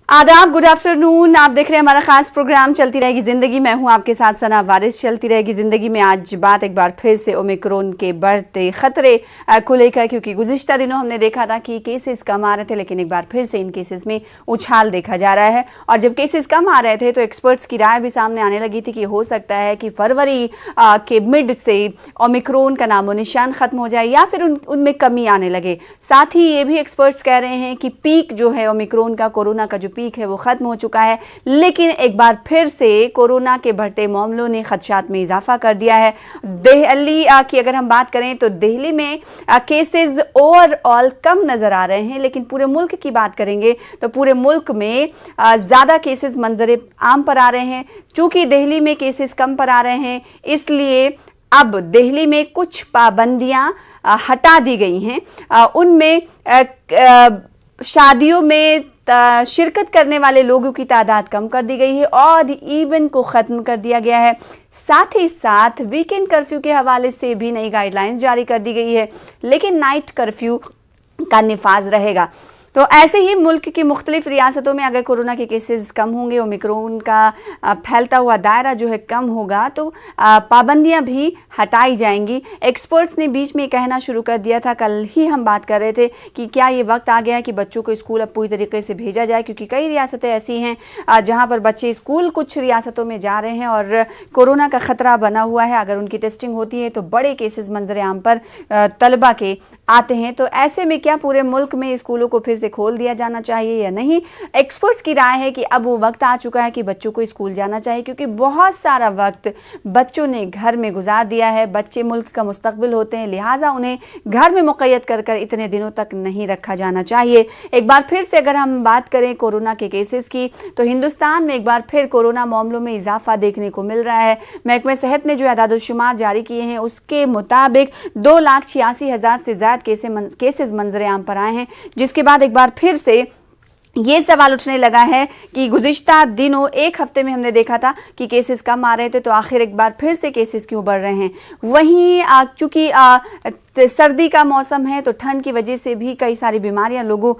आदाब, good afternoon. आप देख रहे हैं हमारा खास प्रोग्राम चलती रहेगी जिंदगी। मैं हूं आपके साथ सना वारिस। चलती रहेगी जिंदगी में आज बात एक बार फिर से ओमिक्रॉन के बढ़ते खतरे को लेकर, क्योंकि गुज़िश्ता दिनों हमने देखा था कि केसेस कम आ रहे थे, लेकिन एक बार फिर से इन केसेस में उछाल देखा जा रहा है। और जब केसेस कम आ रहे थे तो एक्सपर्ट्स की राय भी सामने आने लगी थी कि हो सकता है कि फरवरी के मिड से ओमिक्रॉन का नामो निशान खत्म हो जाए या फिर उनमें कमी आने लगे। साथ ही ये भी एक्सपर्ट्स कह रहे हैं कि पीक जो है ओमिक्रॉन का, कोरोना का जो पीक है वो खत्म हो चुका है, लेकिन एक बार फिर से कोरोना के बढ़ते मामलों ने खदशात में इजाफा कर दिया है। दिल्ली की अगर हम बात करें तो दिल्ली में केसेस ओवरऑल कम नजर आ रहे हैं, लेकिन पूरे मुल्क की बात करेंगे तो पूरे मुल्क में ज्यादा केसेस मंजर आम पर आ रहे हैं। चूंकि दिल्ली में केसेस कम पर आ रहे हैं, इसलिए अब दिल्ली में कुछ पाबंदियां हटा दी गई हैं। उनमें शादियों में शिरकत करने वाले लोगों की तादाद कम कर दी गई है और इवेंट को ख़त्म कर दिया गया है। साथ ही साथ वीकेंड कर्फ्यू के हवाले से भी नई गाइडलाइंस जारी कर दी गई है, लेकिन नाइट कर्फ्यू का निफाज रहेगा। तो ऐसे ही मुल्क की मुख्तलिफ रियासतों में अगर कोरोना के केसेस कम होंगे, ओमिक्रॉन का फैलता हुआ दायरा जो है कम होगा, तो पाबंदियां भी हटाई जाएंगी। एक्सपर्ट्स ने बीच में कहना शुरू कर दिया था, कल ही हम बात कर रहे थे कि क्या ये वक्त आ गया है कि बच्चों को स्कूल अब पूरी तरीके से भेजा जाए, क्योंकि कई रियासतें ऐसी हैं जहां पर बच्चे स्कूल कुछ रियासतों में जा रहे हैं और कोरोना का ख़तरा बना हुआ है। अगर उनकी टेस्टिंग होती है तो बड़े केसेस मंजर आम पर तलबा के आते हैं। तो ऐसे में क्या पूरे मुल्क में स्कूलों को फिर से खोल दिया जाना चाहिए या नहीं? एक्सपर्ट्स की राय है कि अब वो वक्त आ चुका है कि बच्चों को स्कूल जाना चाहिए, क्योंकि बहुत सारा वक्त बच्चों ने घर में गुजार दिया है। बच्चे मुल्क का मुस्तकबिल होते हैं, लिहाजा उन्हें घर में मुक़य्यद कर कर इतने दिनों तक नहीं रखा जाना चाहिए। एक बार फिर से अगर हम बात करें कोरोना के केसेस की, तो हिंदुस्तान में एक बार फिर कोरोना मामलों में इजाफा देखने को मिल रहा है। महकमे सेहत ने जो आदाद-ओ-शुमार जारी किए हैं उसके मुताबिक 2,86,000 से ज़्यादा केसेस मंजर आम पर आए हैं, जिसके बाद एक बार फिर से ये सवाल उठने लगा है कि गुज़िश्ता दिनों एक हफ्ते में हमने देखा था कि केसेस कम आ रहे थे, तो आखिर एक बार फिर से केसेस क्यों बढ़ रहे हैं? वहीं चूँकि सर्दी का मौसम है तो ठंड की वजह से भी कई सारी बीमारियां लोगों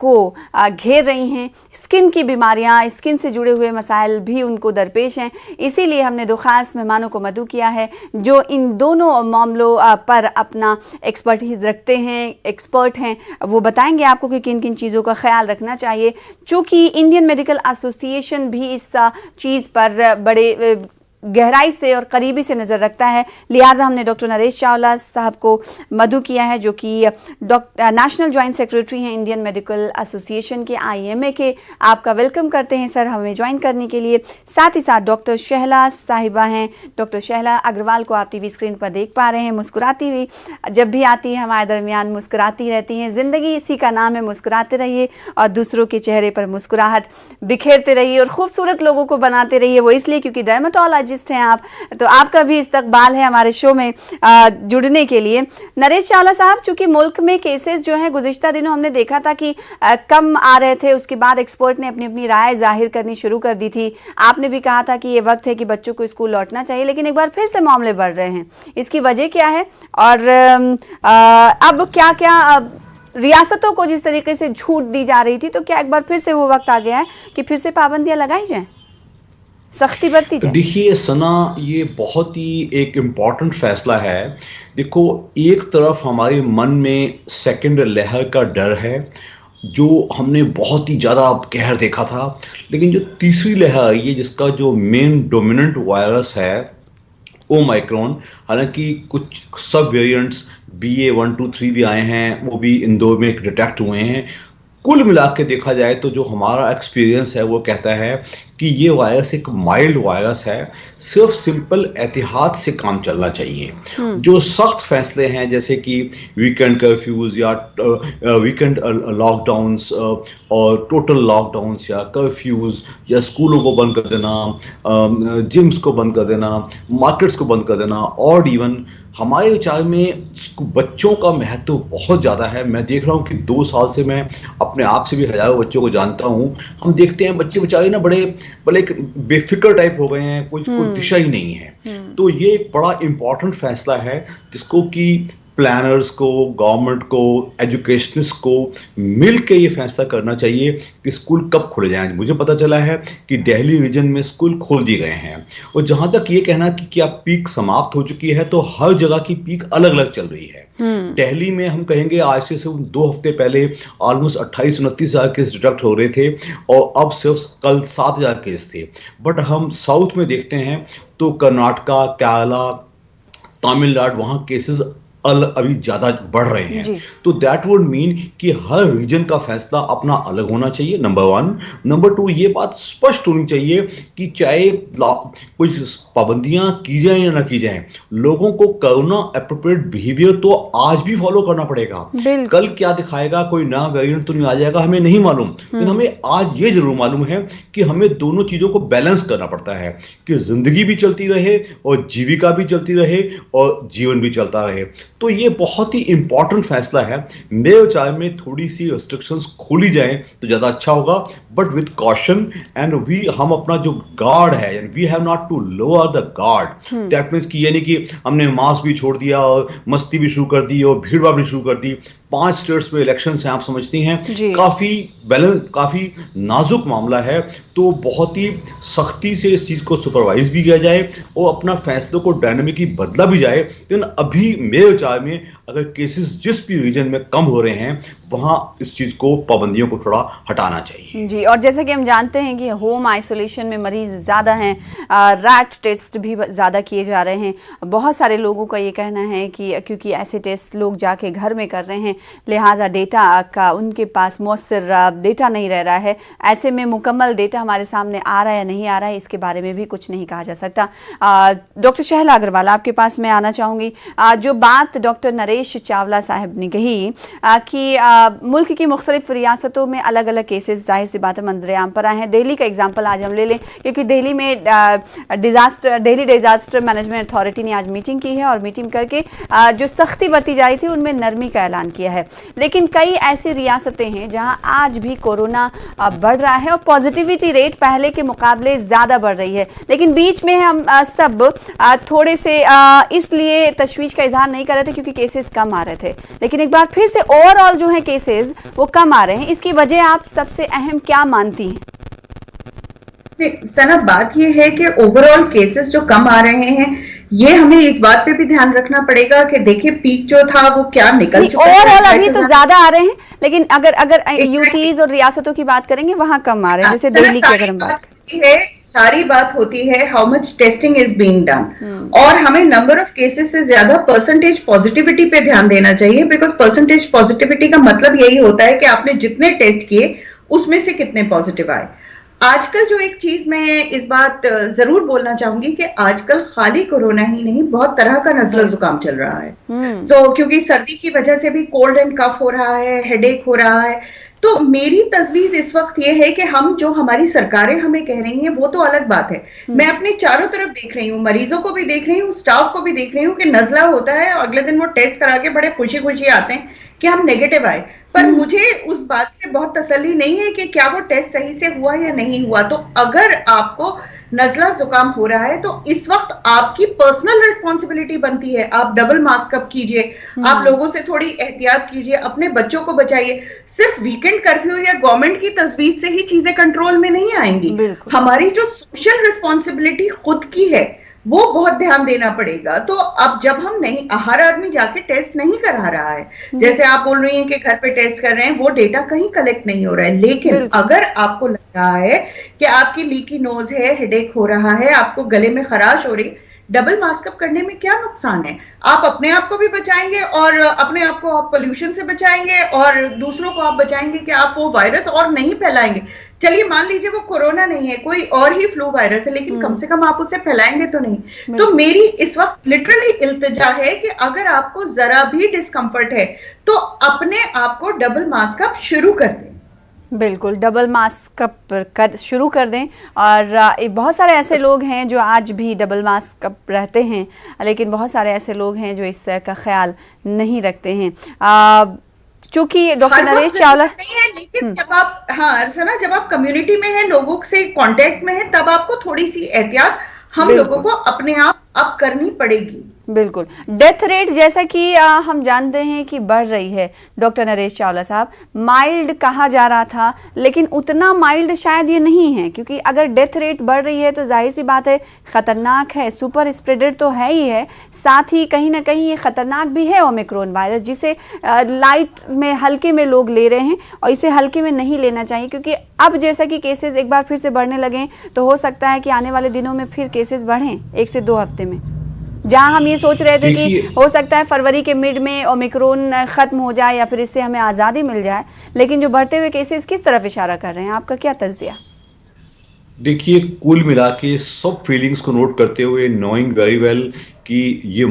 को घेर रही हैं। स्किन की बीमारियां, स्किन से जुड़े हुए मसाइल भी उनको दरपेश हैं। इसीलिए हमने दो ख़ास मेहमानों को मदऊ किया है जो इन दोनों मामलों पर अपना एक्सपर्टीज़ रखते हैं, एक्सपर्ट हैं। वो बताएंगे आपको कि किन किन चीज़ों का ख्याल रखना चाहिए। चूँकि इंडियन मेडिकल एसोसिएशन भी इस चीज़ पर बड़े गहराई से और करीबी से नज़र रखता है, लिहाजा हमने डॉक्टर नरेश चावला साहब को मदऊ किया है, जो कि नेशनल जॉइंट सेक्रेटरी हैं इंडियन मेडिकल एसोसिएशन के, IMA के। आपका वेलकम करते हैं सर हमें ज्वाइन करने के लिए। साथ ही साथ डॉक्टर शहला साहिबा हैं। डॉक्टर शहला अग्रवाल को आप TV स्क्रीन पर देख पा रहे हैं, मुस्कुराती हुई जब भी आती है हमारे दरमियान मुस्कुराती रहती हैं। ज़िंदगी इसी का नाम है, मुस्कुराते रहिए और दूसरों के चेहरे पर मुस्कुराहट बिखेरते रहिए और खूबसूरत लोगों को बनाते रहिए। वो इसलिए क्योंकि डर्मेटोलॉजिस्ट हैं आप, तो आपका भी इस्तकबाल है हमारे शो में जुड़ने के लिए। नरेश चावला साहब, चूंकि मुल्क में केसेस जो हैं गुज़िश्ता दिनों हमने देखा था कि कम आ रहे थे, उसके बाद एक्सपर्ट ने अपनी अपनी राय जाहिर करनी शुरू कर दी थी। आपने भी कहा था कि ये वक्त है कि बच्चों को स्कूल लौटना चाहिए, लेकिन एक बार फिर से मामले बढ़ रहे हैं। इसकी वजह क्या है और अब क्या क्या रियासतों को जिस तरीके से छूट दी जा रही थी, तो क्या एक बार फिर से वो वक्त आ गया है कि फिर से पाबंदियां लगाई जाएं, सख्ती बरती जाए? देखिए सना, ये बहुत ही एक इम्पॉर्टेंट फैसला है। देखो, एक तरफ हमारे मन में सेकंड लहर का डर है, जो हमने बहुत ही ज़्यादा कहर देखा था, लेकिन जो तीसरी लहर आई है जिसका जो मेन डोमिनेंट वायरस है ओमिक्रॉन, हालांकि कुछ सब वेरिएंट्स BA.1, 2, 3 भी आए हैं, वो भी इंदौर में डिटेक्ट हुए हैं। कुल मिला के देखा जाए तो जो हमारा एक्सपीरियंस है वो कहता है कि ये वायरस एक माइल्ड वायरस है। सिर्फ सिंपल एहतियात से काम चलना चाहिए। जो सख्त फैसले हैं जैसे कि वीकेंड कर्फ्यूज़ या वीकेंड लॉकडाउन्स और टोटल लॉकडाउन्स या कर्फ्यूज़ या स्कूलों को बंद कर देना, जिम्स को बंद कर देना, मार्केट्स को बंद कर देना, और इवन हमारे विचार में बच्चों का महत्व बहुत ज़्यादा है। मैं देख रहा हूँ कि 2 साल से मैं अपने आप से भी हज़ारों बच्चों को जानता हूँ। हम देखते हैं बच्चे बेचारे ना बड़े एक बेफिक्र टाइप हो गए हैं, कोई दिशा ही नहीं है। तो ये एक बड़ा इम्पॉर्टेंट फैसला है जिसको कि प्लानर्स को, गवर्नमेंट को, एजुकेशनिस्ट को मिल के ये फैसला करना चाहिए कि स्कूल कब खुले जाएं। मुझे पता चला है कि दिल्ली रीजन में स्कूल खोल दिए गए हैं, और जहां तक ये कहना कि क्या पीक समाप्त हो चुकी है, तो हर जगह की पीक अलग अलग चल रही है। दिल्ली में हम कहेंगे आज से सिर्फ 2 हफ्ते पहले ऑलमोस्ट 28-29 हज़ार केस डिटेक्ट हो रहे थे, और अब सिर्फ कल 7,000 केस थे। बट हम साउथ में देखते हैं तो कर्नाटका, केरला, तमिलनाडु, वहाँ केसेस अभी ज्यादा बढ़ रहे हैं। तो दैट वुड मीन कि हर रीजन का फैसला अपना अलग होना चाहिए, नंबर 1। नंबर 2, ये बात स्पष्ट होनी चाहिए कि चाहे कुछ पाबंदियां की जाए या ना की जाए, लोगों को कोरोना एप्रोप्रिएट बिहेवियर तो आज भी फॉलो करना पड़ेगा। कल क्या दिखाएगा, कोई नया वेरिएंट तो नहीं आ जाएगा, हमें नहीं मालूम, लेकिन हमें आज ये जरूर मालूम है कि हमें दोनों चीजों को बैलेंस करना पड़ता है कि जिंदगी भी चलती रहे और जीविका भी चलती रहे और जीवन भी चलता रहे। तो ये बहुत ही इंपॉर्टेंट फैसला है। मेरे विचार में थोड़ी सी रिस्ट्रिक्शंस खोली जाएं तो ज्यादा अच्छा होगा, बट विद कॉशन एंड हम अपना जो गार्ड है, we have not to lower the guard. That means कि ये नहीं कि हमने मास्क भी छोड़ दिया और मस्ती भी शुरू कर दी और भीड़-भाड़ भी शुरू कर दी। 5 स्टेट्स में इलेक्शंस हैं, आप समझती हैं, काफी नाजुक मामला है, तो बहुत ही सख्ती से इस चीज को सुपरवाइज भी किया जाए और अपना फैसलों को डायनामिकली बदला भी जाए। लेकिन अभी मेरे विचार में अगर केसेस जिस भी रीजन में कम हो रहे हैं, वहां इस चीज को, पाबंदियों को थोड़ा हटाना चाहिए जी। और जैसा कि हम जानते हैं कि होम आइसोलेशन में मरीज ज़्यादा हैं, रैट टेस्ट भी ज़्यादा किए जा रहे हैं। बहुत सारे लोगों का ये कहना है कि क्योंकि ऐसे टेस्ट लोग जाके घर में कर रहे हैं, लिहाजा डेटा का उनके पास मौसर डेटा नहीं रह रहा है। ऐसे में मुकम्मल डेटा हमारे सामने आ रहा है या नहीं आ रहा है, इसके बारे में भी कुछ नहीं कहा जा सकता। डॉक्टर शहला अग्रवाल, आपके पास मैं आना चाहूँगी। जो बात डॉक्टर नरेश चावला साहब ने कही कि मुल्क की मुख्तलिफ रियासतों में अलग अलग केसेस जाहिर सी बात है मंजरेआम पर आए हैं। दिल्ली का एग्जाम्पल आज हम ले लें, क्योंकि दिल्ली में दिल्ली डिजास्टर मैनेजमेंट अथॉरिटी ने आज मीटिंग की है और मीटिंग करके जो सख्ती बरती जा रही थी उनमें नरमी का ऐलान किया है। लेकिन कई ऐसी रियासतें हैं जहां आज भी कोरोना बढ़ रहा है और पॉजिटिविटी रेट पहले के मुकाबले ज़्यादा बढ़ रही है। लेकिन बीच में हम सब थोड़े से इसलिए तशवीश का इजहार नहीं कर रहे थे क्योंकि केसेस कम आ रहे थे, लेकिन एक बार फिर से ओवरऑल जो है केसेस वो कम आ रहे हैं। इसकी वजह आप सबसे अहम क्या मानती हैं? सना, बात ये है कि ओवरऑल केसेस जो कम आ रहे हैं, ये हमें इस बात पे भी ध्यान रखना पड़ेगा कि देखिए पीक जो था वो क्या निकल चुका है। ओवरऑल अभी तो ज्यादा आ रहे हैं, लेकिन अगर यूटीज और रियासतों की बात करेंगे वहां कम आ रहे हैं, जैसे दिल्ली की अगर हम बात करें। सारी बात होती है how much testing is being done, और हमें नंबर ऑफ केसेस से ज्यादा परसेंटेज पॉजिटिविटी पे ध्यान देना चाहिए, बिकॉज परसेंटेज पॉजिटिविटी का मतलब यही होता है कि आपने जितने टेस्ट किए उसमें से कितने पॉजिटिव आए। आजकल जो एक चीज मैं इस बात जरूर बोलना चाहूंगी कि आजकल खाली कोरोना ही नहीं, बहुत तरह का नजला जुकाम चल रहा है। तो क्योंकि सर्दी की वजह से भी कोल्ड एंड कफ हो रहा है, हेडेक हो रहा है। तो मेरी तजवीज इस वक्त ये है कि हम जो हमारी सरकारें हमें कह रही हैं वो तो अलग बात है, मैं अपने चारों तरफ देख रही हूँ, मरीजों को भी देख रही हूँ, स्टाफ को भी देख रही हूँ कि नजला होता है, अगले दिन वो टेस्ट करा के बड़े खुशी खुशी आते हैं कि हम नेगेटिव आए। पर मुझे उस बात से बहुत तसल्ली नहीं है कि क्या वो टेस्ट सही से हुआ या नहीं हुआ। तो अगर आपको नजला जुकाम हो रहा है तो इस वक्त आपकी पर्सनल रिस्पॉन्सिबिलिटी बनती है, आप डबल मास्क अप कीजिए, आप लोगों से थोड़ी एहतियात कीजिए, अपने बच्चों को बचाइए। सिर्फ वीकेंड कर्फ्यू या गवर्नमेंट की तजवीज से ही चीजें कंट्रोल में नहीं आएंगी। हमारी जो सोशल रिस्पॉन्सिबिलिटी खुद की है वो बहुत ध्यान देना पड़ेगा। तो अब जब हम नहीं, हर आदमी जाके टेस्ट नहीं करा रहा है, जैसे आप बोल रही हैं कि घर पे टेस्ट कर रहे हैं, वो डेटा कहीं कलेक्ट नहीं हो रहा है। लेकिन अगर आपको लग रहा है कि आपकी लीकी नोज है, हेडेक हो रहा है, आपको गले में खराश हो रही, डबल मास्क अप करने में क्या नुकसान है? आप अपने आप को भी बचाएंगे और अपने आप को आप पोल्यूशन से बचाएंगे और दूसरों को आप बचाएंगे कि आप वो वायरस और नहीं फैलाएंगे। चलिए मान लीजिए वो कोरोना नहीं है, कोई और ही फ्लू वायरस है, लेकिन कम से कम आप उसे फैलाएंगे तो नहीं। तो मेरी इस वक्त लिटरली इल्तिजा है कि अगर आपको जरा भी डिस्कंफर्ट है तो अपने आप को डबल मास्क अप शुरू कर दें। बिल्कुल, डबल मास्क अप शुरू कर दें। और बहुत सारे ऐसे लोग हैं जो आज भी डबल मास्क अप रहते हैं, लेकिन बहुत सारे ऐसे लोग हैं जो इस का ख्याल नहीं रखते हैं। चूंकि डॉक्टर नरेश चावला नहीं है, लेकिन जब आप अर्चना, जब आप कम्युनिटी में हैं, लोगों से कांटेक्ट में हैं, तब आपको थोड़ी सी एहतियात हम लोगों को अपने आप करनी पड़ेगी। बिल्कुल। डेथ रेट जैसा कि हम जानते हैं कि बढ़ रही है, डॉक्टर नरेश चावला साहब, माइल्ड कहा जा रहा था लेकिन उतना माइल्ड शायद ये नहीं है, क्योंकि अगर डेथ रेट बढ़ रही है तो जाहिर सी बात है खतरनाक है, सुपर स्प्रेडर तो है ही है, साथ ही कहीं ना कहीं ये खतरनाक भी है ओमिक्रॉन वायरस, जिसे लाइट में हल्के में लोग ले रहे हैं और इसे हल्के में नहीं लेना चाहिए, क्योंकि अब जैसा कि केसेस एक बार फिर से बढ़ने लगे तो हो सकता है कि आने वाले दिनों में फिर केसेस बढ़ें 1 से 2 हफ्ते में। जहां हम ये सोच रहे थे कि हो सकता है फरवरी के मिड में ओमिक्रॉन खत्म हो जाए या फिर इससे हमें आज़ादी मिल जाए, लेकिन जो बढ़ते हुए केसेस किस तरफ इशारा कर रहे हैं, आपका क्या तज्जिया? देखिए, कुल मिला के सब फीलिंग्स को नोट करते हुए, नोइंग वेरी वेल कि ये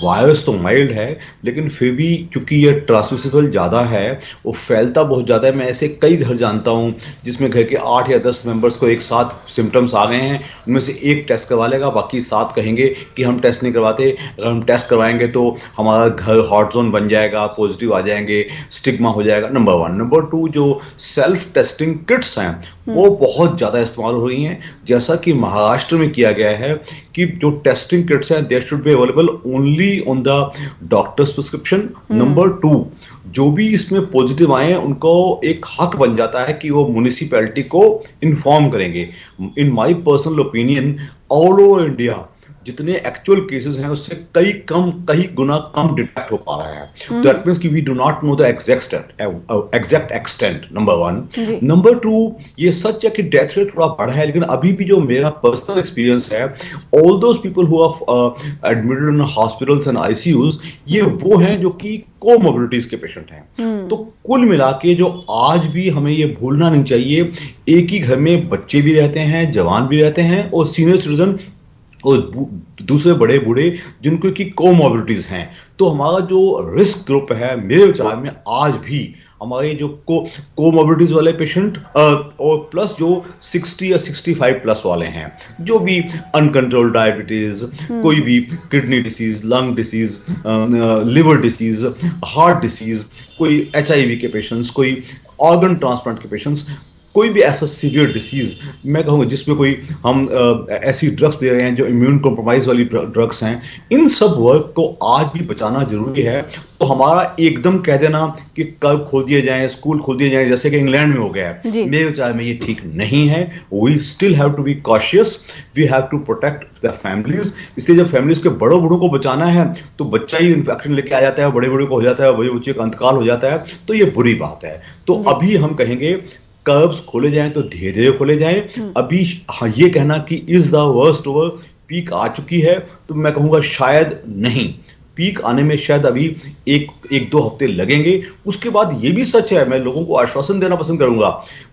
वायरस तो माइल्ड है लेकिन फिर भी क्योंकि ये ट्रांसमिसिबल ज़्यादा है, वो फैलता बहुत ज़्यादा है। मैं ऐसे कई घर जानता हूँ जिसमें घर के 8 या 10 मेंबर्स को एक साथ सिम्टम्स आ गए हैं, उनमें से एक टेस्ट करवा लेगा, बाकी 7 कहेंगे कि हम टेस्ट नहीं करवाते, अगर हम टेस्ट करवाएंगे तो हमारा घर हॉट जोन बन जाएगा, पॉजिटिव आ जाएंगे, स्टिग्मा हो जाएगा। नंबर 1। नंबर 2, जो सेल्फ टेस्टिंग किट्स हैं वो बहुत ज़्यादा इस्तेमाल हो रही हैं, जैसा कि महाराष्ट्र में किया गया है कि जो टेस्टिंग किट्स हैं they should be available only on the doctors prescription. Number 2, जो भी इसमें पॉजिटिव आए हैं उनको एक हक बन जाता है कि वो म्युनिसिपैलिटी को इन्फॉर्म करेंगे। In my personal opinion all over India जितने एक्चुअल केसेस हैं उससे कई गुना कम डिटेक्ट हो पा रहा है। दैट मींस कि we do not know the exact extent. Number 1। Number 2, ये सच है कि डेथ रेट थोड़ा बढ़ा है, लेकिन अभी भी जो मेरा पर्सनल एक्सपीरियंस है, all those people who are admitted in hospitals and ICUs, ये वो हैं जो कि कोमोबिलिटीज के पेशेंट हैं। तो कुल मिला के जो आज भी हमें ये भूलना नहीं चाहिए, एक ही घर में बच्चे भी रहते हैं, जवान भी रहते हैं और सीनियर सिटीजन और दूसरे बड़े बूढ़े जिनको की कोमोबिलिटीज हैं। तो हमारा जो रिस्क ग्रुप है, मेरे विचार में आज भी हमारे जो कोमोबिलिटीज वाले पेशेंट और प्लस जो 60 या 65 प्लस वाले हैं, जो भी अनकंट्रोल्ड डायबिटीज, कोई भी kidney disease, lung disease, liver disease, heart disease, कोई HIV के पेशेंट्स, कोई ऑर्गन ट्रांसप्लांट के पेशेंट्स, कोई भी ऐसा सीवियर डिसीज मैं कहूँगा जिसमें कोई हम ऐसी ड्रग्स दे रहे हैं जो इम्यून कॉम्प्रोमाइज वाली ड्रग्स हैं, इन सब वर्क को आज भी बचाना जरूरी है। तो हमारा एकदम कह देना कि कब खोल दिए जाएं, स्कूल खोल दिए जाएं, जैसे कि इंग्लैंड में हो गया है, मेरे विचार में ये ठीक नहीं है। We still have to be cautious, we have to protect the families. इसलिए जब फैमिलीज के बड़ों बूढ़ों को बचाना है तो बच्चा ही इन्फेक्शन लेके आ जाता है, बड़े बूढ़े को हो जाता है, बड़े बच्चे का अंतकाल हो जाता है, तो ये बुरी बात है। तो अभी हम कहेंगे कर्व्स खोले जाएं तो धीरे धीरे खोले जाएं। अभी हाँ, ये कहना कि is the worst over, peak आ चुकी है, तो मैं कहूंगा शायद नहीं, पीक आने में शायद अभी एक 2 हफ्ते लगेंगे। उसके बाद ये भी सच है, मैं लोगों को आश्वासन देना पसंद करूंगा,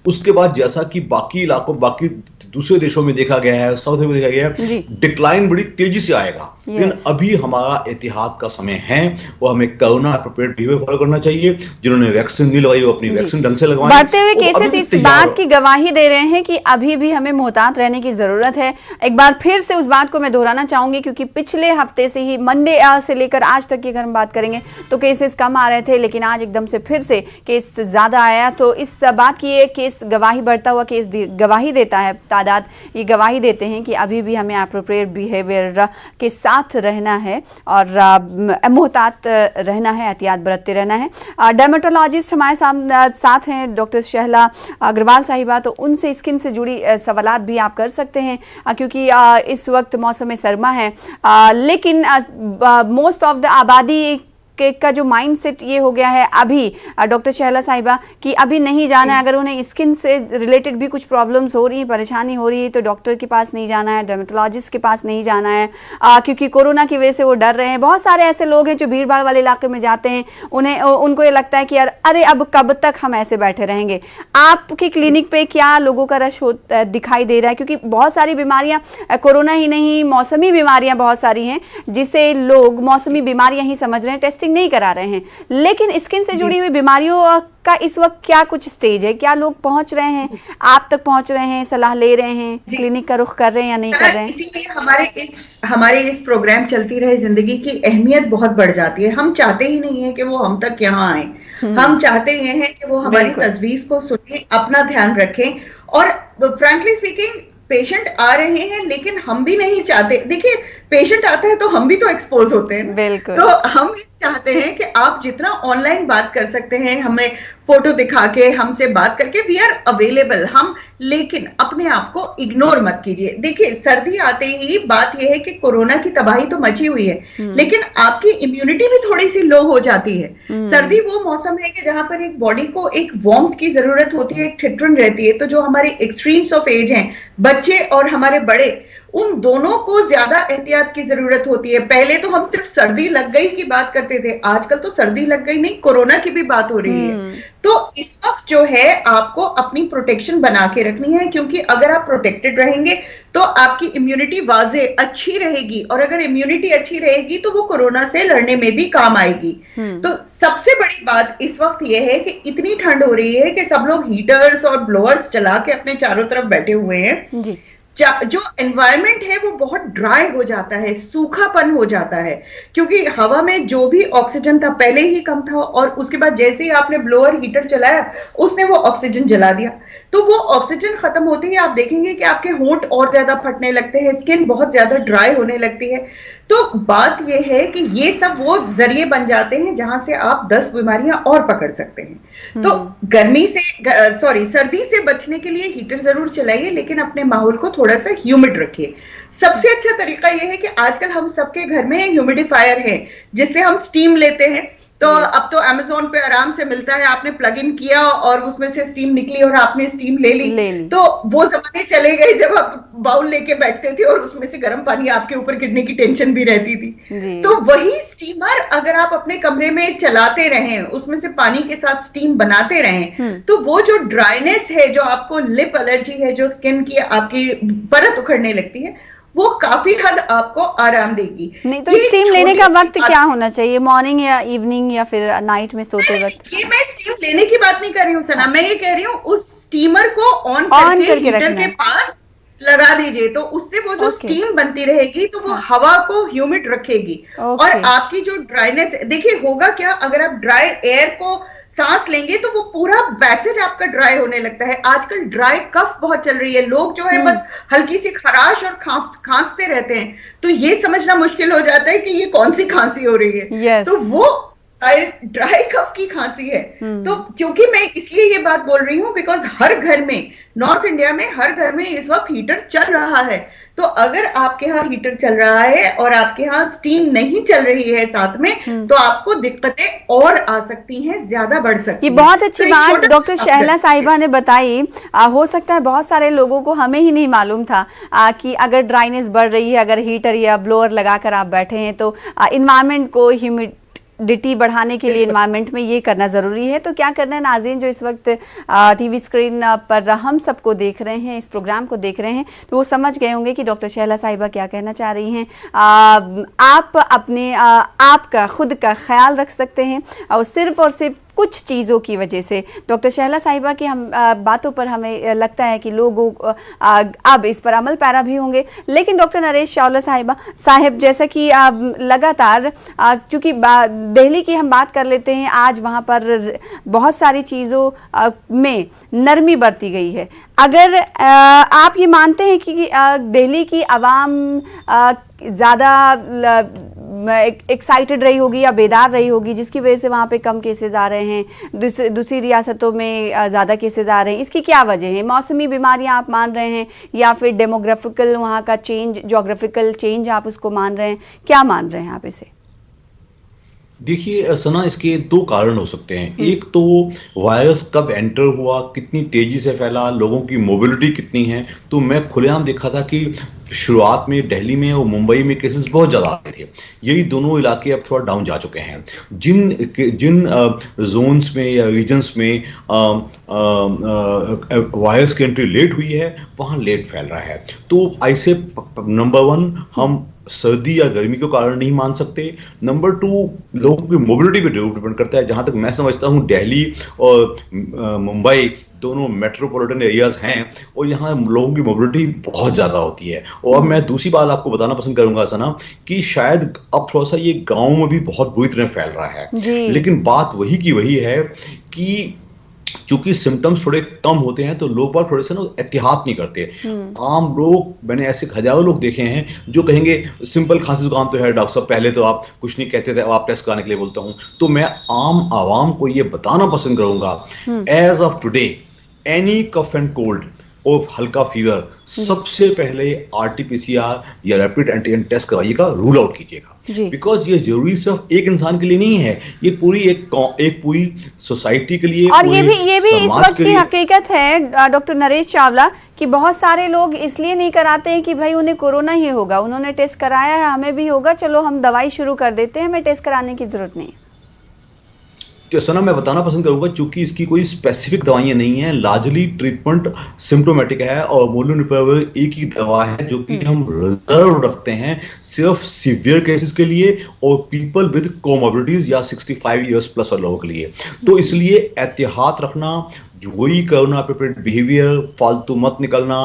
उसके बाद जैसा कि बाकी इलाकों, बाकी दूसरे देशों में देखा गया है, साउथ में देखा गया है, डिक्लाइन बड़ी तेजी से आएगा। लेकिन अभी हमारा एहतियात का समय है, वो हमें कोरोना एप्रोप्रिएट बिहेवियर फॉलो करना चाहिए। जिन्होंने वैक्सीन नहीं लगाई वो अपनी वैक्सीन ढंग से लगवाएं। बढ़ते हुए केसेस इस बात की गवाही दे रहे हैं कि अभी भी हमें मुहतात रहने की जरूरत है। एक बार फिर से उस बात को मैं दोहराना चाहूंगी, क्योंकि पिछले हफ्ते से ही, मंडे से लेकर आज तक की अगर हम बात करेंगे तो केसेस कम आ रहे थे, लेकिन आज एकदम से फिर से केस ज्यादा आया। तो इस बात की ये केस गवाही, बढ़ता हुआ केस गवाही देता है, तादाद ये गवाही देते हैं कि अभी भी हमें एप्रोप्रिएट बिहेवियर के साथ रहना है और मुहतात रहना है, एहतियात बरतते रहना है। डर्मेटोलॉजिस्ट हमारे साथ हैं डॉक्टर शहला अग्रवाल साहिबा, तो उनसे स्किन से जुड़ी सवालात भी आप कर सकते हैं, क्योंकि इस वक्त मौसम सरमा है, लेकिन मोस्ट ऑफ द आबादी का जो माइंड सेट ये हो गया है अभी, डॉक्टर शहला साहिबा, कि अभी नहीं जाना है। अगर उन्हें स्किन से रिलेटेड भी कुछ प्रॉब्लम्स हो रही है, परेशानी हो रही है, तो डॉक्टर के पास नहीं जाना है, डर्मेटोलॉजिस्ट के पास नहीं जाना है, क्योंकि कोरोना की वजह से वो डर रहे हैं। बहुत सारे ऐसे लोग हैं जो भीड़ भाड़ वाले इलाके में जाते हैं, उनको ये लगता है कि यार अरे अब कब तक हम ऐसे बैठे रहेंगे। आपकी क्लिनिक पे क्या लोगों का रश दिखाई दे रहा है? क्योंकि बहुत सारी बीमारियां, कोरोना ही नहीं, मौसमी बीमारियां बहुत सारी हैं जिसे लोग मौसमी बीमारियां ही समझ रहे हैं, टेस्टिंग नहीं करा रहे हैं। लेकिन स्किन से जुड़ी हुई बीमारियों का इस वक्त क्या कुछ स्टेज है? क्या लोग पहुंच रहे हैं, आप तक पहुंच रहे हैं, सलाह ले रहे हैं, क्लिनिक का रुख कर रहे हैं या नहीं कर रहे हैं? इसीलिए हमारे इस प्रोग्राम चलती रहे जिंदगी की अहमियत बहुत बढ़ जाती है। हम चाहते ही नहीं है कि वो हम तक यहाँ आए, हम चाहते हैं कि वो हमारी तजवीज को सुने, अपना ध्यान रखें। और फ्रैंकली स्पीकिंग, पेशेंट आ रहे हैं, लेकिन हम भी नहीं चाहते, देखिए पेशेंट आता है तो हम भी तो एक्सपोज होते हैं, बिल्कुल। तो हम भी चाहते हैं कि आप जितना ऑनलाइन बात कर सकते हैं, हमें फोटो दिखा के, हमसे बात करके, वी आर अवेलेबल हम, लेकिन अपने आप को इग्नोर मत कीजिए। देखिए सर्दी आते ही बात यह है कि कोरोना की तबाही तो मची हुई है, लेकिन आपकी इम्यूनिटी भी थोड़ी सी लो हो जाती है। सर्दी वो मौसम है कि जहां पर एक बॉडी को एक वार्मथ की जरूरत होती है, एक ठिठुरन रहती है, तो जो हमारे एक्सट्रीम्स ऑफ एज हैं, बच्चे और हमारे बड़े, उन दोनों को ज्यादा एहतियात की जरूरत होती है। पहले तो हम सिर्फ सर्दी लग गई की बात करते थे, आजकल तो सर्दी लग गई नहीं, कोरोना की भी बात हो रही है। तो इस वक्त जो है आपको अपनी प्रोटेक्शन बना के रखनी है, क्योंकि अगर आप प्रोटेक्टेड रहेंगे तो आपकी इम्यूनिटी वाजे अच्छी रहेगी, और अगर इम्यूनिटी अच्छी रहेगी तो वो कोरोना से लड़ने में भी काम आएगी। तो सबसे बड़ी बात इस वक्त यह है कि इतनी ठंड हो रही है कि सब लोग हीटर्स और ब्लोअर्स चला के अपने चारों तरफ बैठे हुए हैं जी। जो एनवायरनमेंट है वो बहुत ड्राई हो जाता है, सूखापन हो जाता है, क्योंकि हवा में जो भी ऑक्सीजन था पहले ही कम था, और उसके बाद जैसे ही आपने ब्लोअर हीटर चलाया उसने वो ऑक्सीजन जला दिया, तो वो ऑक्सीजन खत्म होती है, आप देखेंगे कि आपके होंठ और ज्यादा फटने लगते हैं, स्किन बहुत ज्यादा ड्राई होने लगती है। तो बात यह है कि ये सब वो जरिए बन जाते हैं जहां से आप 10 बीमारियां और पकड़ सकते हैं। तो सर्दी से बचने के लिए हीटर जरूर चलाइए, लेकिन अपने माहौल को थोड़ा सा ह्यूमिड रखिए। सबसे अच्छा तरीका यह है कि आजकल हम सबके घर में ह्यूमिडिफायर है, जिससे हम स्टीम लेते हैं। तो अब तो अमेज़न पे आराम से मिलता है, आपने प्लग इन किया और उसमें से स्टीम निकली और आपने स्टीम ले ली। तो वो जमाने चले गए जब आप बाउल लेके बैठते थे और उसमें से गर्म पानी आपके ऊपर गिरने की टेंशन भी रहती थी। तो वही स्टीमर अगर आप अपने कमरे में चलाते रहें, उसमें से पानी के साथ स्टीम बनाते रहें, तो वो जो ड्राइनेस है, जो आपको लिप एलर्जी है, जो स्किन की आपकी परत उखड़ने लगती है, वो काफी हद आपको आराम देगी। नहीं तो स्टीम लेने का वक्त क्या होना चाहिए, मॉर्निंग या इवनिंग या फिर नाइट में सोते वक्त? ये मैं स्टीम लेने की बात नहीं कर रही हूँ सना, मैं ये कह रही हूँ उस स्टीमर को ऑन करके हीटर के पास लगा दीजिए, तो उससे वो जो स्टीम बनती रहेगी तो वो हवा को ह्यूमिड रखेगी। और आपकी जो ड्राइनेस, देखिए होगा क्या, अगर आप ड्राई एयर को सांस लेंगे तो वो पूरा पैसेज आपका ड्राई होने लगता है। आजकल ड्राई कफ बहुत चल रही है, लोग जो है बस हल्की सी खराश और खांसते रहते हैं, तो ये समझना मुश्किल हो जाता है कि ये कौन सी खांसी हो रही है। तो वो ड्राई कफ की खांसी है। तो क्योंकि मैं इसलिए ये बात बोल रही हूँ बिकॉज हर घर में, नॉर्थ इंडिया में हर घर में इस वक्त हीटर चल रहा है। तो अगर आपके यहाँ हीटर चल रहा है और आपके यहाँ स्टीम नहीं चल रही है साथ में, तो आपको दिक्कतें और आ सकती हैं, ज्यादा बढ़ सकती हैं। ये बहुत अच्छी बात डॉक्टर शहला साहिबा ने बताई। हो सकता है बहुत सारे लोगों को, हमें ही नहीं मालूम था कि अगर ड्राइनेस बढ़ रही है, अगर हीटर या ब्लोअर लगाकर आप बैठे हैं तो इन्वायरमेंट को ह्यूमिडिटी बढ़ाने के लिए एनवायरनमेंट में ये करना ज़रूरी है। तो क्या करना है नाज़रीन जो इस वक्त टीवी स्क्रीन पर हम सबको देख रहे हैं, इस प्रोग्राम को देख रहे हैं, तो वो समझ गए होंगे कि डॉक्टर शहला साहिबा क्या कहना चाह रही हैं। आप अपने आपका खुद का ख्याल रख सकते हैं और सिर्फ कुछ चीज़ों की वजह से। डॉक्टर शहला साहिबा की हम बातों पर हमें लगता है कि लोगों अब इस पर अमल पैरा भी होंगे। लेकिन डॉक्टर नरेश चावला साहब जैसा कि लगातार चूँकि दिल्ली की हम बात कर लेते हैं, आज वहाँ पर बहुत सारी चीज़ों में नरमी बरती गई है। अगर आप ये मानते हैं कि दिल्ली की आवाम ज़्यादा एक्साइटेड रही होगी या बेदार रही होगी जिसकी वजह से वहाँ पे कम केसेस आ रहे हैं, दूसरी रियासतों में ज़्यादा केसेस आ रहे हैं, इसकी क्या वजह है? मौसमी बीमारियाँ आप मान रहे हैं या फिर डेमोग्राफिकल वहाँ का चेंज, जोग्राफिकल चेंज आप उसको मान रहे हैं, क्या मान रहे हैं आप इसे? देखिए सना, इसके दो कारण हो सकते हैं। एक तो वायरस कब एंटर हुआ, कितनी तेजी से फैला, लोगों की मोबिलिटी कितनी है। तो मैं खुलेआम देखा था कि शुरुआत में दिल्ली में और मुंबई में केसेस बहुत ज़्यादा आए थे। यही दोनों इलाके अब थोड़ा डाउन जा चुके हैं। जिन जोन्स में या रीजन्स में वायरस की एंट्री लेट हुई है, वहाँ लेट फैल रहा है। तो ऐसे नंबर 1 हम सर्दी या गर्मी के कारण नहीं मान सकते। नंबर 2, लोगों की मोबिलिटी पे डिपेंड करता है। जहाँ तक मैं समझता हूँ दिल्ली और मुंबई दोनों मेट्रोपॉलिटन एरियाज हैं और यहाँ लोगों की मोबिलिटी बहुत ज़्यादा होती है। और अब मैं दूसरी बात आपको बताना पसंद करूंगा सना कि शायद अब थोड़ा सा ये गाँव में भी बहुत बुरी तरह फैल रहा है, लेकिन बात वही की वही है कि चूंकि सिम्टम्स थोड़े कम होते हैं तो लोग बाग थोड़े से ना एहतियात नहीं करते। आम लोग, मैंने ऐसे हजारों लोग देखे हैं जो कहेंगे सिंपल खांसी जुकाम तो है डॉक्टर साहब, पहले तो आप कुछ नहीं कहते थे, अब आप टेस्ट कराने के लिए बोलता हूं। तो मैं आम आवाम को ये बताना पसंद करूंगा, as of today any cough and cold और हल्का फीवर, सबसे पहले आरटीपीसीआर या रैपिड एंटीजन टेस्ट करवाइएगा, रूल आउट कीजिएगा। बिकॉज ये जरूरी सिर्फ एक इंसान के लिए नहीं है, ये पूरी एक पूरी सोसाइटी के लिए, और ये भी इस वक्त की हकीकत है डॉक्टर नरेश चावला कि बहुत सारे लोग इसलिए नहीं कराते हैं कि भाई उन्हें कोरोना ही होगा, उन्होंने टेस्ट कराया है, हमें भी होगा, चलो हम दवाई शुरू कर देते हैं, हमें टेस्ट कराने की जरूरत नहीं। सना मैं बताना पसंद करूंगा, चूंकि इसकी कोई स्पेसिफिक दवाइयां नहीं है, लार्जली ट्रीटमेंट सिम्प्टोमेटिक है और मोलनुपिराविर एक ही दवा है जो कि हम रिजर्व रखते हैं सिर्फ सीवियर केसेस के लिए और पीपल विद कोमोर्बिडिटीज या 65 इयर्स प्लस वाले लोगों के लिए। तो इसलिए एहतियात रखना, वही कोरोना प्रिपेयर्ड बिहेवियर, फालतू मत निकलना,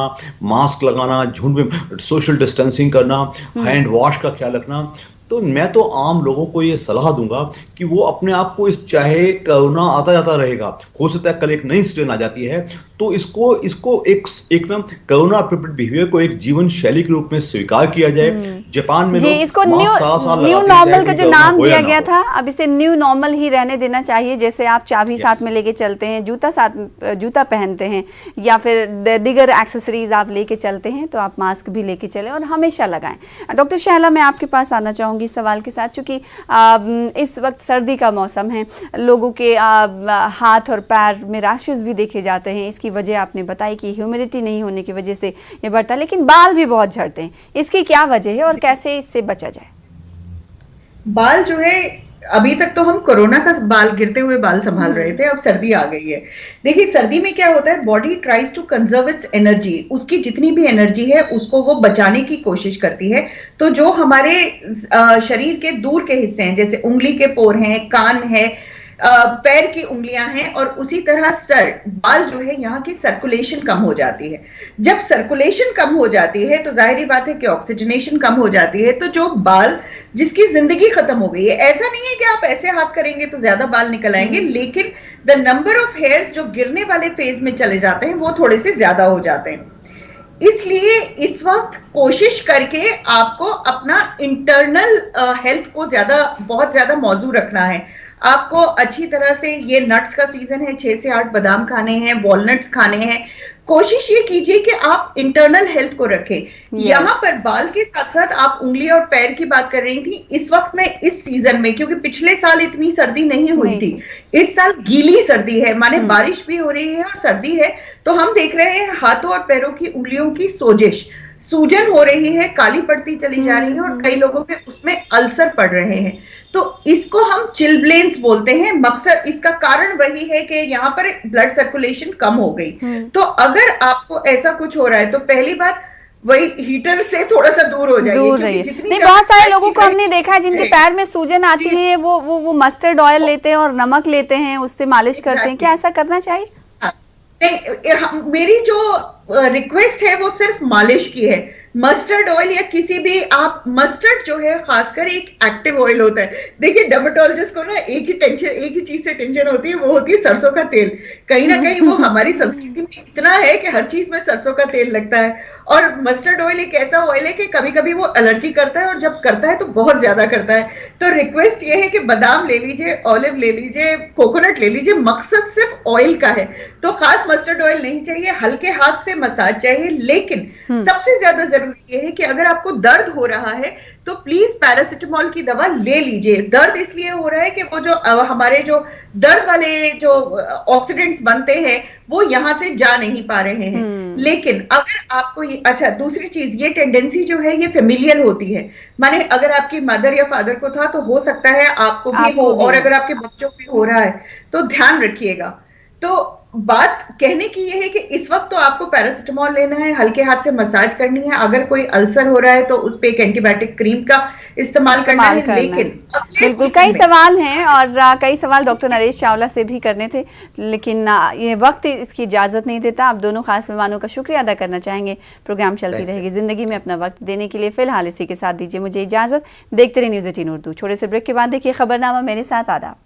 मास्क लगाना, झुंड में सोशल डिस्टेंसिंग करना, हैंड वॉश का ख्याल रखना। तो मैं तो आम लोगों को ये सलाह दूंगा कि वो अपने आप को, इस चाहे कोरोना आता जाता रहेगा, हो सकता है कल एक नई स्ट्रेन आ जाती है, तो इसको एक ना कोरोना प्रिपेयर्ड बिहेवियर को एक जीवन शैली के रूप में स्वीकार किया जाए। जापान में लोग इसको न्यू नॉर्मल का जो नाम दिया गया था, अब इसे न्यू नॉर्मल ही रहने देना चाहिए। जैसे आप चाबी साथ में लेके चलते हैं, जूता पहनते हैं या फिर दीगर एक्सेसरीज आप लेके चलते हैं, तो आप मास्क भी लेके चलें और हमेशा लगाएं। डॉक्टर शहला, मैं आपके पास आना चाहूँगी इस सवाल के साथ, चूंकि इस वक्त सर्दी का मौसम है, लोगों के हाथ और पैर में रैशेस भी देखे जाते हैं। इसकी वजह आपने बताई कि ह्यूमिडिटी नहीं होने की वजह से ये बढ़ता है, लेकिन बाल भी बहुत झड़ते हैं, इसकी क्या वजह है और कैसे इससे बचा जाए? बाल जो है, अभी तक तो हम कोरोना का बाल, गिरते हुए बाल संभाल रहे थे, अब सर्दी आ गई है। देखिए सर्दी में क्या होता है, body tries to conserve its energy, उसकी जितनी भी एनर्जी है उसको वो बचाने की कोशिश करती है। तो जो हमारे शरीर के दूर के हिस्से हैं, जैसे उंगली के पोर हैं, कान है, पैर की उंगलियां हैं, और उसी तरह सर, बाल जो है, यहाँ की सर्कुलेशन कम हो जाती है। जब सर्कुलेशन कम हो जाती है तो जाहिर बात है कि ऑक्सीजनेशन कम हो जाती है। तो जो बाल जिसकी जिंदगी खत्म हो गई है, ऐसा नहीं है कि आप ऐसे हाथ करेंगे तो ज्यादा बाल निकल आएंगे, लेकिन द नंबर ऑफ हेयर्स जो गिरने वाले फेज में चले जाते हैं वो थोड़े से ज्यादा हो जाते हैं। इसलिए इस वक्त कोशिश करके आपको अपना इंटरनल हेल्थ को बहुत ज्यादा मौजूद रखना है। आपको अच्छी तरह से, ये नट्स का सीजन है, 6 से 8 बादाम खाने हैं, वॉलनट्स खाने हैं। कोशिश ये कीजिए कि आप इंटरनल हेल्थ को रखें। यहाँ पर बाल के साथ साथ आप उंगली और पैर की बात कर रही थी। इस वक्त में, इस सीजन में, क्योंकि पिछले साल इतनी सर्दी नहीं हुई थी, इस साल गीली सर्दी है, माने बारिश भी हो रही है और सर्दी है, तो हम देख रहे हैं हाथों और पैरों की उंगलियों की सोजिश, सूजन हो रही है, काली पड़ती चली जा रही है और कई लोगों में उसमें अल्सर पड़ रहे हैं। तो इसको हम चिलब्लेन्स बोलते हैं। मकसद, इसका कारण वही है कि यहाँ पर ब्लड सर्कुलेशन कम हो गई। तो अगर आपको ऐसा कुछ हो रहा है तो पहली बात, वही हीटर से थोड़ा सा दूर हो जाइए। नहीं, बहुत सारे लोगों को हमने देखा है जिनके पैर में सूजन आती है, वो मस्टर्ड ऑयल लेते हैं और नमक लेते हैं, उससे मालिश करते हैं। क्या ऐसा करना चाहिए? नहीं, मेरी जो रिक्वेस्ट है वो सिर्फ मालिश की है। मस्टर्ड ऑयल या किसी भी, आप मस्टर्ड जो है खासकर एक एक्टिव ऑयल होता है। देखिए डर्मेटोलॉजिस्ट को ना एक ही चीज से टेंशन होती है, वो होती है सरसों का तेल। कहीं ना कहीं वो हमारी संस्कृति में इतना है कि हर चीज में सरसों का तेल लगता है। और मस्टर्ड ऑयल एक ऐसा ऑयल है कि कभी कभी वो एलर्जी करता है, और जब करता है तो बहुत ज्यादा करता है। तो रिक्वेस्ट ये है कि बादाम ले लीजिए, ऑलिव ले लीजिए, कोकोनट ले लीजिए, मकसद सिर्फ ऑयल का है। तो खास मस्टर्ड ऑयल नहीं चाहिए, हल्के हाथ से मसाज चाहिए। लेकिन सबसे ज्यादा जरूरी ये है कि अगर आपको दर्द हो रहा है तो प्लीज पैरासिटामोल की दवा ले लीजिए। दर्द इसलिए हो रहा है कि वो जो हमारे जो दर्द वाले जो ऑक्सीडेंट्स बनते हैं वो यहां से जा नहीं पा रहे हैं। लेकिन अगर आपको ये, अच्छा दूसरी चीज, ये टेंडेंसी जो है ये फेमिलियल होती है, माने अगर आपकी मदर या फादर को था तो हो सकता है आपको भी हो, और अगर आपके बच्चों को हो रहा है तो ध्यान रखिएगा। तो बात कहने की यह है कि इस वक्त तो आपको पैरासिटामोल लेना है, हल्के हाथ से मसाज करनी है। अगर कोई अल्सर हो रहा है तो उस पे एक एंटीबायोटिक क्रीम का इस्तेमाल करना है। लेकिन बिल्कुल कई सवाल हैं और कई सवाल डॉक्टर नरेश चावला से भी करने थे, लेकिन ये वक्त इसकी इजाजत नहीं देता। आप दोनों खास मेहमानों का शुक्रिया अदा करना चाहेंगे। प्रोग्राम चलती रहेगी जिंदगी में अपना वक्त देने के लिए। फिलहाल इसी के साथ दीजिए मुझे इजाजत। देखते रहिए न्यूज़ 18 उर्दू। छोटे से ब्रेक के बाद देखिए खबरनामा, मेरे साथ आदाब।